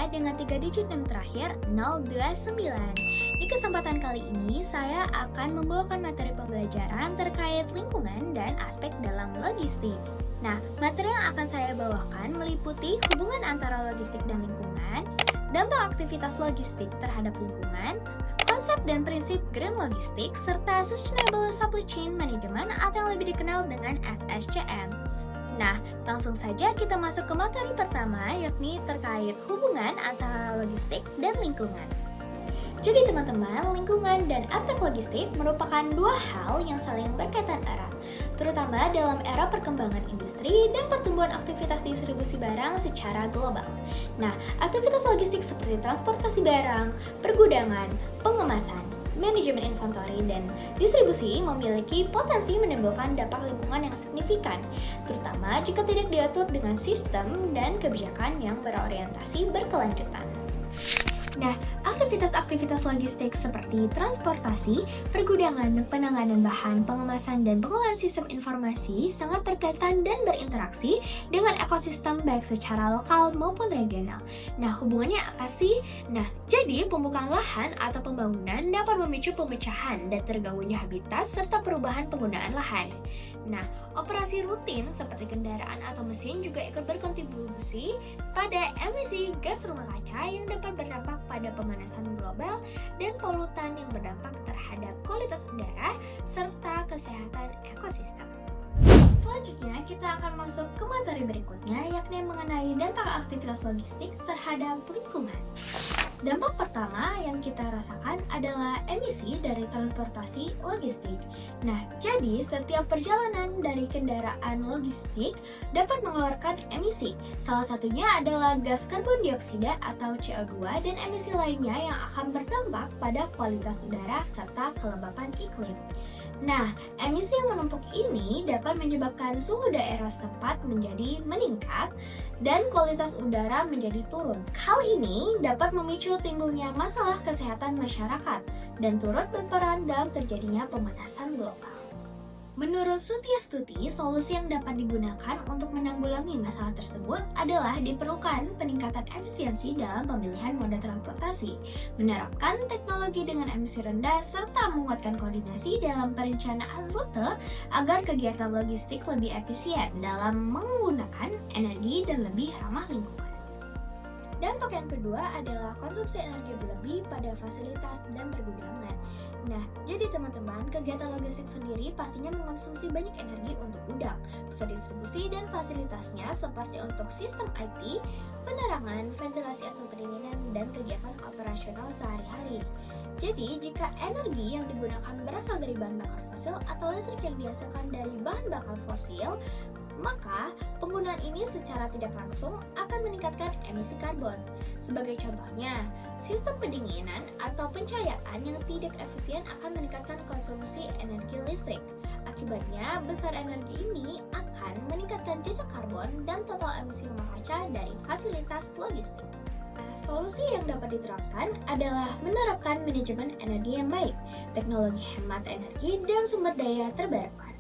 dengan 3 digit NIM terakhir 029. Di kesempatan kali ini, saya akan membawakan materi pembelajaran terkait lingkungan dan aspek dalam logistik. Nah, materi yang akan saya bawakan meliputi hubungan antara logistik dan lingkungan, dampak aktivitas logistik terhadap lingkungan, konsep dan prinsip green logistik, serta Sustainable Supply Chain Management atau yang lebih dikenal dengan SSCM. Nah, langsung saja kita masuk ke materi pertama, yakni terkait hubungan antara logistik dan lingkungan. Jadi teman-teman, lingkungan dan aspek logistik merupakan dua hal yang saling berkaitan erat, terutama dalam era perkembangan industri dan pertumbuhan aktivitas distribusi barang secara global. Nah, aktivitas logistik seperti transportasi barang, pergudangan, pengemasan, manajemen inventory, dan distribusi memiliki potensi menimbulkan dampak lingkungan yang signifikan, terutama jika tidak diatur dengan sistem dan kebijakan yang berorientasi berkelanjutan. Nah, aktivitas-aktivitas logistik seperti transportasi, pergudangan, penanganan bahan, pengemasan, dan pengolahan sistem informasi sangat berkaitan dan berinteraksi dengan ekosistem baik secara lokal maupun regional. Nah, hubungannya apa sih? Nah, jadi pembukaan lahan atau pembangunan dapat memicu pemecahan dan terganggunya habitat serta perubahan penggunaan lahan. Nah, operasi rutin seperti kendaraan atau mesin juga ikut berkontribusi pada emisi gas rumah kaca yang dapat berdampak pada pemanasan global dan polutan yang berdampak terhadap kualitas udara serta kesehatan ekosistem. Selanjutnya, kita akan masuk ke materi berikutnya, yakni mengenai dampak aktivitas logistik terhadap lingkungan. Dampak pertama yang kita rasakan adalah emisi dari transportasi logistik. Nah, jadi setiap perjalanan dari kendaraan logistik dapat mengeluarkan emisi. Salah satunya adalah gas karbon dioksida atau CO2 dan emisi lainnya yang akan berdampak pada kualitas udara serta kelembapan iklim. Nah, emisi yang menumpuk ini dapat menyebabkan suhu daerah setempat menjadi meningkat dan kualitas udara menjadi turun. Hal ini dapat memicu timbulnya masalah kesehatan masyarakat dan turut berperan dalam terjadinya pemanasan global. Menurut Sutiastuti, solusi yang dapat digunakan untuk menanggulangi masalah tersebut adalah diperlukan peningkatan efisiensi dalam pemilihan moda transportasi, menerapkan teknologi dengan emisi rendah, serta menguatkan koordinasi dalam perencanaan rute agar kegiatan logistik lebih efisien dalam menggunakan energi dan lebih ramah lingkungan. Dampak yang kedua adalah konsumsi energi berlebih pada fasilitas dan pergudangan. Nah, jadi teman-teman, kegiatan logistik sendiri pastinya mengonsumsi banyak energi untuk gudang, pusat distribusi, dan fasilitasnya seperti untuk sistem IT, penerangan, ventilasi atau pendinginan, dan kegiatan operasional sehari-hari. Jadi, jika energi yang digunakan berasal dari bahan bakar fosil atau listrik yang dihasilkan dari bahan bakar fosil, maka penggunaan ini secara tidak langsung akan meningkatkan emisi karbon. Sebagai contohnya, sistem pendinginan atau pencahayaan yang tidak efisien akan meningkatkan konsumsi energi listrik. Akibatnya, besar energi ini akan meningkatkan jejak karbon dan total emisi rumah kaca dari fasilitas logistik. Solusi yang dapat diterapkan adalah menerapkan manajemen energi yang baik, teknologi hemat energi, dan sumber daya terbarukan.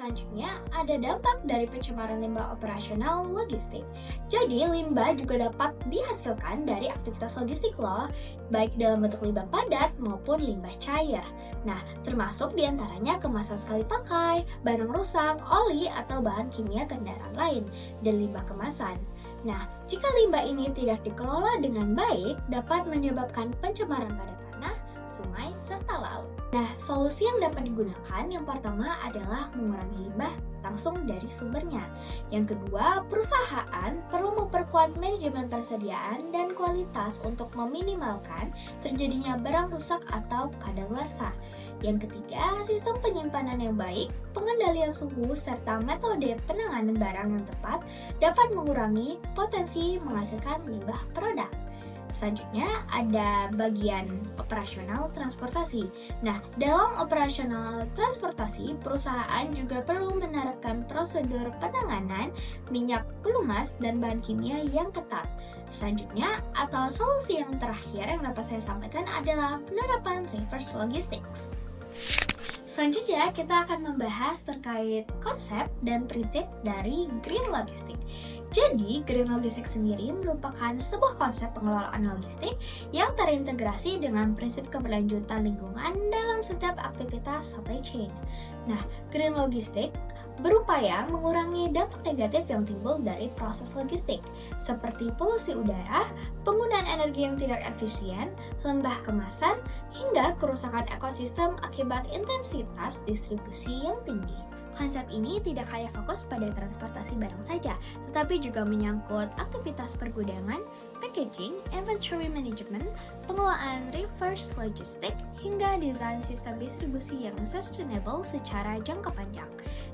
Selanjutnya, ada dampak dari pencemaran limbah operasional logistik. Jadi, limbah juga dapat dihasilkan dari aktivitas logistik loh, baik dalam bentuk limbah padat maupun limbah cair. Nah, termasuk diantaranya kemasan sekali pakai, barang rusak, oli, atau bahan kimia kendaraan lain, dan limbah kemasan. Nah, jika limbah ini tidak dikelola dengan baik, dapat menyebabkan pencemaran pada tanah, sungai, serta laut. Nah, solusi yang dapat digunakan yang pertama adalah mengurangi limbah langsung dari sumbernya. Yang kedua, perusahaan perlu memperkuat manajemen persediaan dan kualitas untuk meminimalkan terjadinya barang rusak atau kadaluarsa. Yang ketiga, sistem penyimpanan yang baik, pengendalian suhu, serta metode penanganan barang yang tepat dapat mengurangi potensi menghasilkan limbah produk. Selanjutnya ada bagian operasional transportasi. Nah, dalam operasional transportasi, perusahaan juga perlu menerapkan prosedur penanganan minyak pelumas dan bahan kimia yang ketat. Selanjutnya, atau solusi yang terakhir yang dapat saya sampaikan adalah penerapan reverse logistics. Selanjutnya, kita akan membahas terkait konsep dan prinsip dari green logistik. Jadi, Green Logistics sendiri merupakan sebuah konsep pengelolaan logistik yang terintegrasi dengan prinsip keberlanjutan lingkungan dalam setiap aktivitas supply chain. Nah, Green Logistics berupaya mengurangi dampak negatif yang timbul dari proses logistik, seperti polusi udara, penggunaan energi yang tidak efisien, limbah kemasan, hingga kerusakan ekosistem akibat intensitas distribusi yang tinggi. Konsep ini tidak hanya fokus pada transportasi barang saja, tetapi juga menyangkut aktivitas pergudangan, packaging, inventory management, pengelolaan reverse logistic, hingga desain sistem distribusi yang sustainable secara jangka panjang.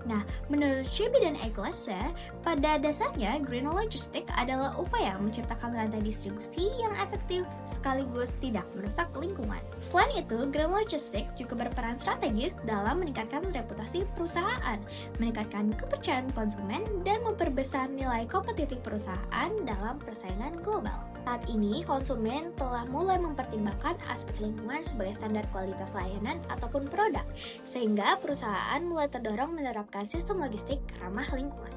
Nah, menurut Shibi dan Eglese, pada dasarnya Green Logistics adalah upaya menciptakan rantai distribusi yang efektif sekaligus tidak merusak lingkungan. Selain itu, Green Logistics juga berperan strategis dalam meningkatkan reputasi perusahaan, meningkatkan kepercayaan konsumen, dan memperbesar nilai kompetitif perusahaan dalam persaingan global. Saat ini, konsumen telah mulai mempertimbangkan aspek lingkungan sebagai standar kualitas layanan ataupun produk, sehingga perusahaan mulai terdorong menerapkan sistem logistik ramah lingkungan.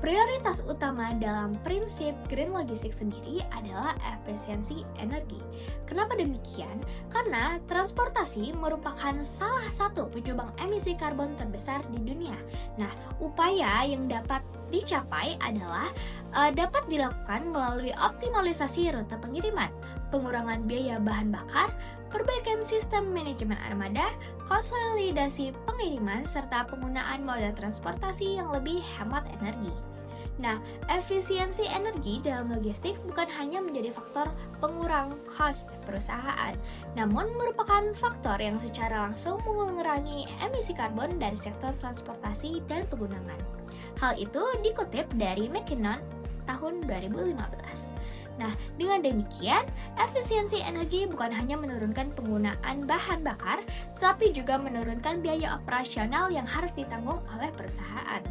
Prioritas utama dalam prinsip Green Logistics sendiri adalah efisiensi energi. Kenapa demikian? Karena transportasi merupakan salah satu penyumbang emisi karbon terbesar di dunia. Nah, upaya yang dapat dicapai adalah dapat dilakukan melalui optimalisasi rute pengiriman, pengurangan biaya bahan bakar, perbaikan sistem manajemen armada, konsolidasi pengiriman, serta penggunaan moda transportasi yang lebih hemat energi. Nah, efisiensi energi dalam logistik bukan hanya menjadi faktor pengurang cost perusahaan, namun merupakan faktor yang secara langsung mengurangi emisi karbon dari sektor transportasi dan penggunaan. Hal itu dikutip dari McKinnon tahun 2015. Nah, dengan demikian, efisiensi energi bukan hanya menurunkan penggunaan bahan bakar, tetapi juga menurunkan biaya operasional yang harus ditanggung oleh perusahaan.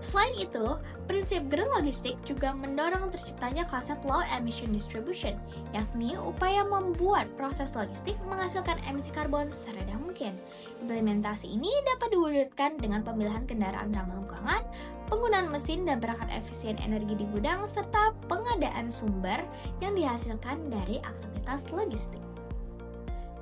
Selain itu, prinsip Green Logistics juga mendorong terciptanya konsep low emission distribution, yakni upaya membuat proses logistik menghasilkan emisi karbon serendah mungkin. Implementasi ini dapat diwujudkan dengan pemilihan kendaraan ramah lingkungan, penggunaan mesin dan perangkat efisien energi di gudang, serta pengadaan sumber yang dihasilkan dari aktivitas logistik.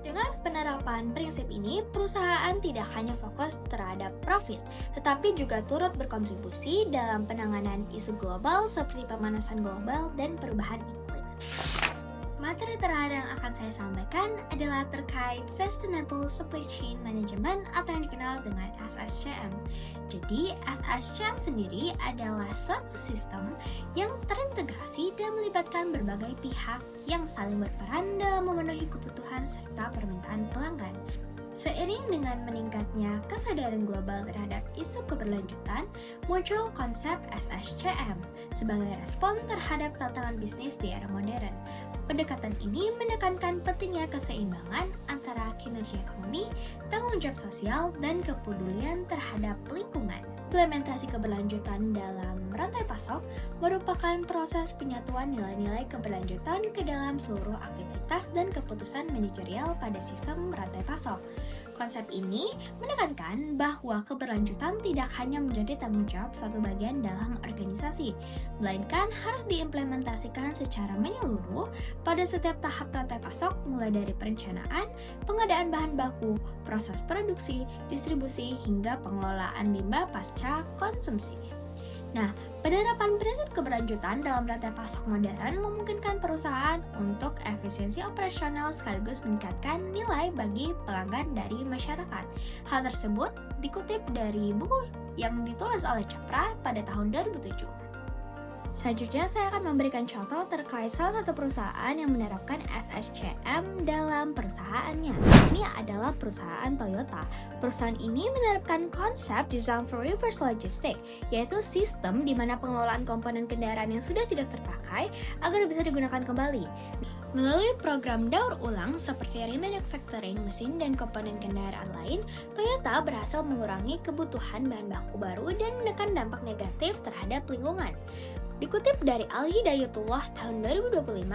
Dengan penerapan prinsip ini, perusahaan tidak hanya fokus terhadap profit, tetapi juga turut berkontribusi dalam penanganan isu global seperti pemanasan global dan perubahan iklim. Materi terakhir yang akan saya sampaikan adalah terkait Sustainable Supply Chain Management atau yang dikenal dengan SSCM. Jadi, SSCM sendiri adalah suatu sistem yang terintegrasi dan melibatkan berbagai pihak yang saling berperan dalam memenuhi kebutuhan serta permintaan pelanggan. Seiring dengan meningkatnya kesadaran global terhadap isu keberlanjutan, muncul konsep SSCM sebagai respon terhadap tantangan bisnis di era modern. Pendekatan ini menekankan pentingnya keseimbangan antara kinerja ekonomi, tanggung jawab sosial, dan kepedulian terhadap lingkungan. Implementasi keberlanjutan dalam rantai pasok merupakan proses penyatuan nilai-nilai keberlanjutan ke dalam seluruh aktivitas dan keputusan manajerial pada sistem rantai pasok. Konsep ini menekankan bahwa keberlanjutan tidak hanya menjadi tanggung jawab satu bagian dalam organisasi, melainkan harus diimplementasikan secara menyeluruh pada setiap tahap rantai pasok, mulai dari perencanaan, pengadaan bahan baku, proses produksi, distribusi, hingga pengelolaan limbah pasca konsumsi. Nah, penerapan prinsip keberlanjutan dalam rantai pasok modern memungkinkan perusahaan untuk efisiensi operasional sekaligus meningkatkan nilai bagi pelanggan dari masyarakat. Hal tersebut dikutip dari buku yang ditulis oleh Chopra pada tahun 2007. Selanjutnya, saya akan memberikan contoh terkait salah satu perusahaan yang menerapkan SSCM dalam perusahaannya. Ini adalah perusahaan Toyota. Perusahaan ini menerapkan konsep Design for Reverse Logistics, yaitu sistem di mana pengelolaan komponen kendaraan yang sudah tidak terpakai agar bisa digunakan kembali. Melalui program daur ulang seperti remanufacturing mesin dan komponen kendaraan lain, Toyota berhasil mengurangi kebutuhan bahan baku baru dan menekan dampak negatif terhadap lingkungan. Dikutip dari Al-Hidayatullah tahun 2025,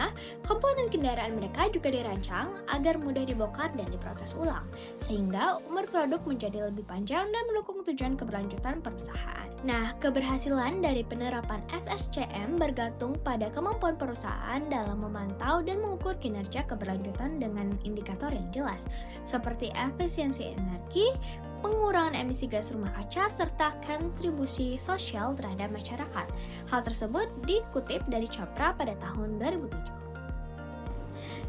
komponen kendaraan mereka juga dirancang agar mudah dibongkar dan diproses ulang, sehingga umur produk menjadi lebih panjang dan mendukung tujuan keberlanjutan perusahaan. Nah, keberhasilan dari penerapan SSCM bergantung pada kemampuan perusahaan dalam memantau dan mengukur kinerja keberlanjutan dengan indikator yang jelas, seperti efisiensi energi, pengurangan emisi gas rumah kaca, serta kontribusi sosial terhadap masyarakat. Hal tersebut dikutip dari Chopra pada tahun 2007.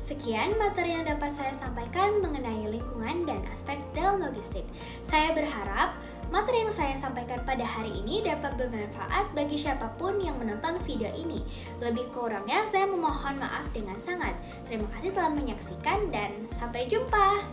Sekian materi yang dapat saya sampaikan mengenai lingkungan dan aspek dalam logistik. Saya berharap materi yang saya sampaikan pada hari ini dapat bermanfaat bagi siapapun yang menonton video ini. Lebih kurangnya saya memohon maaf dengan sangat. Terima kasih telah menyaksikan dan sampai jumpa.